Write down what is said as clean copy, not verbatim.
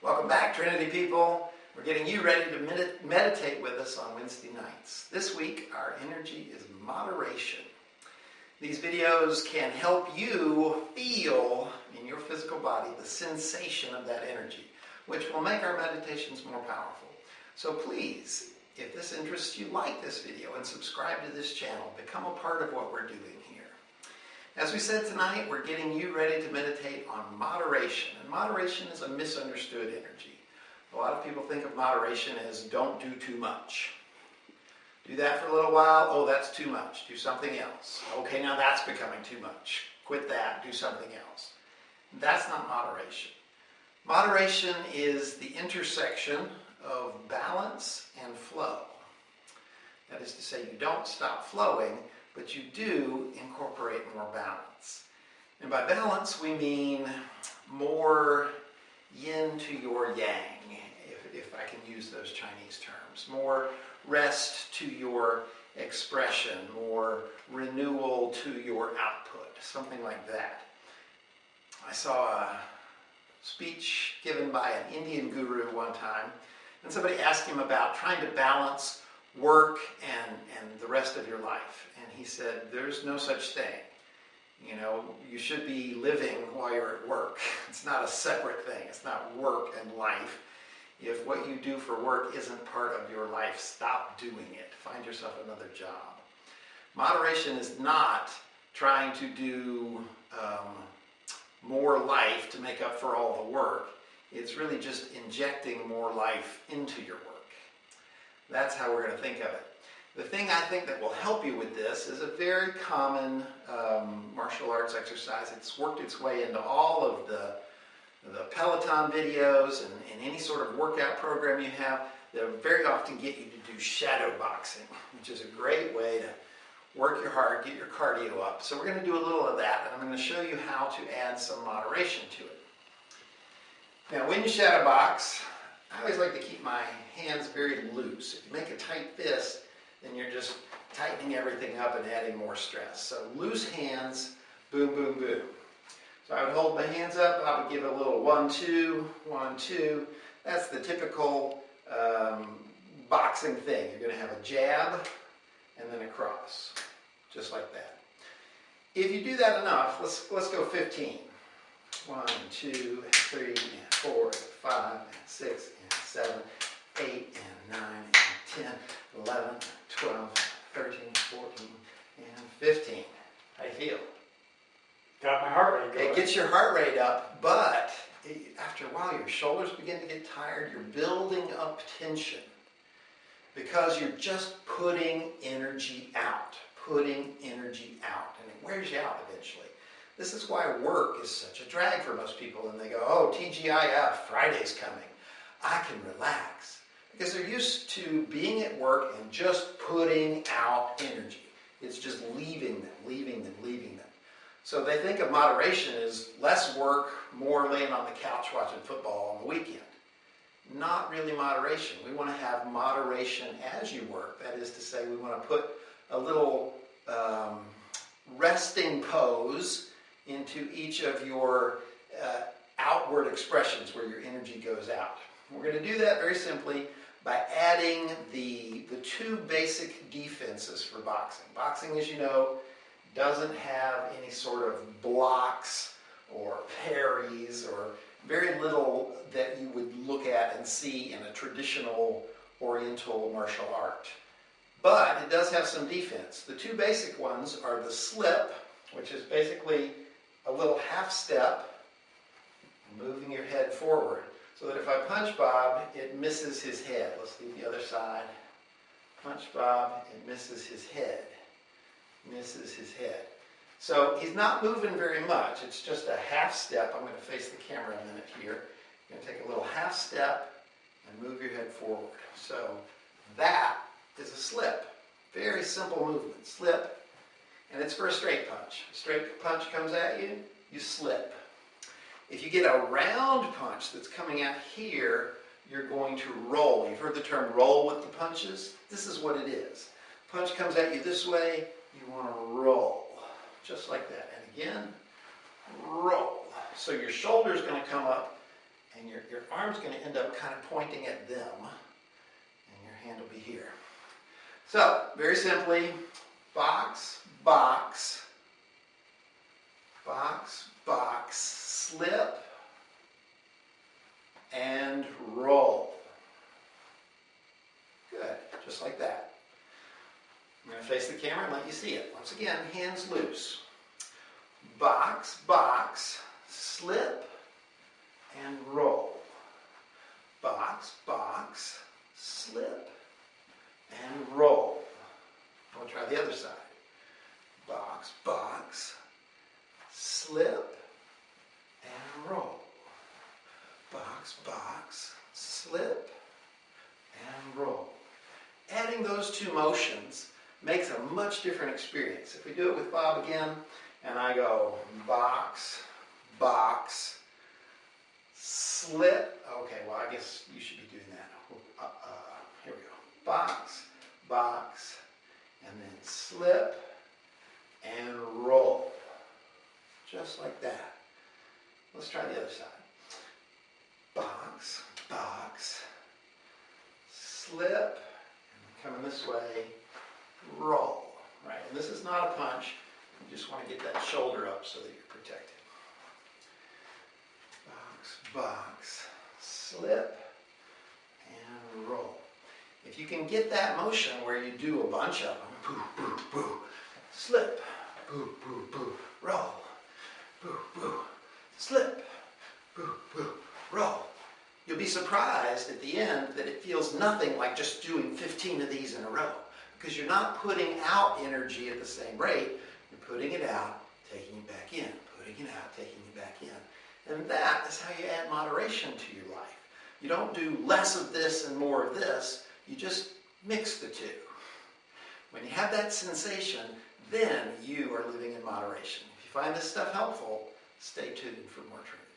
Welcome back, Trinity people. We're getting you ready to meditate with us on Wednesday nights. This week, our energy is moderation. These videos can help you feel in your physical body the sensation of that energy, which will make our meditations more powerful. So please, if this interests you, like this video and subscribe to this channel. Become a part of what we're doing here. As we said tonight, we're getting you ready to meditate on moderation. And moderation is a misunderstood energy. A lot of people think of moderation as don't do too much. Do that for a little while, oh, that's too much. Do something else. Okay, now that's becoming too much. Quit that, do something else. That's not moderation. Moderation is the intersection of balance and flow. That is to say, you don't stop flowing, but you do incorporate more balance. And by balance, we mean more yin to your yang, if I can use those Chinese terms. More rest to your expression, more renewal to your output, something like that. I saw a speech given by an Indian guru one time, and somebody asked him about trying to balance work and the rest of your life. And he said, there's no such thing. You know, you should be living while you're at work. It's not a separate thing. It's not work and life. If what you do for work isn't part of your life, stop doing it. Find yourself another job. Moderation is not trying to do more life to make up for all the work. It's really just injecting more life into your work. That's how we're going to think of it. The thing I think that will help you with this is a very common martial arts exercise. It's worked its way into all of the Peloton videos and any sort of workout program you have. They'll very often get you to do shadow boxing, which is a great way to work your heart, get your cardio up. So we're going to do a little of that, and I'm going to show you how to add some moderation to it. Now, when you shadow box, I always like to keep my hands very loose. If you make a tight fist, then you're just tightening everything up and adding more stress. So loose hands, boom, boom, boom. So I would hold my hands up, I would give it a little 1, 2, 1, 2. That's the typical boxing thing. You're going to have a jab and then a cross, just like that. If you do that enough, let's go 15. 1, 2, 3, 4, 5, 6, 7, 8, and 9, and 10, 11, 12, 13, 14, and 15. How do you feel? Got my heart rate going. It gets your heart rate up, but after a while your shoulders begin to get tired. You're building up tension because you're just putting energy out, and it wears you out eventually. This is why work is such a drag for most people, and they go, oh, TGIF, Friday's coming. I can relax. Because they're used to being at work and just putting out energy. It's just leaving them. So they think of moderation as less work, more laying on the couch watching football on the weekend. Not really moderation. We want to have moderation as you work. That is to say, we want to put a little resting pose into each of your outward expressions where your energy goes out. We're going to do that very simply by adding the two basic defenses for boxing. Boxing, as you know, doesn't have any sort of blocks or parries or very little that you would look at and see in a traditional Oriental martial art. But it does have some defense. The two basic ones are the slip, which is basically a little half step, moving your head forward, so that if I punch Bob, it misses his head. Let's leave the other side. Punch Bob, it misses his head. So he's not moving very much. It's just a half step. I'm going to face the camera a minute here. You're going to take a little half step and move your head forward. So that is a slip. Very simple movement. Slip, and it's for a straight punch. A straight punch comes at you, you slip. If you get a round punch that's coming out here, you're going to roll. You've heard the term roll with the punches? This is what it is. Punch comes at you this way, you want to roll. Just like that. And again, roll. So your shoulder's going to come up And your arm's going to end up kind of pointing at them, and your hand will be here. So, very simply, box, box, box, box, slip, and roll. Good, just like that. I'm going to face the camera and let you see it. Once again, hands loose. Box, box, slip, and roll. Box, box, slip, and roll. We'll try the other side. Box, box, slip, and roll. Box, box, slip, and roll. Adding those two motions makes a much different experience. If we do it with Bob again, and I go box, box, slip. Okay, well, I guess you should be doing that. Here we go. Box, box, and then slip and roll. Just like that. Let's try the other side. Box, box, slip, and coming this way, roll. Right, and this is not a punch. You just want to get that shoulder up so that you're protected. Box, box, slip, and roll. If you can get that motion where you do a bunch of them, boo, boo, boo, slip, boo, boo, boo, roll, boo, boo, slip, boo, boo, roll. You'll be surprised at the end that it feels nothing like just doing 15 of these in a row, because you're not putting out energy at the same rate. You're putting it out, taking it back in, putting it out, taking it back in. And that is how you add moderation to your life. You don't do less of this and more of this. You just mix the two. When you have that sensation, then you are living in moderation. If you find this stuff helpful, stay tuned for more training.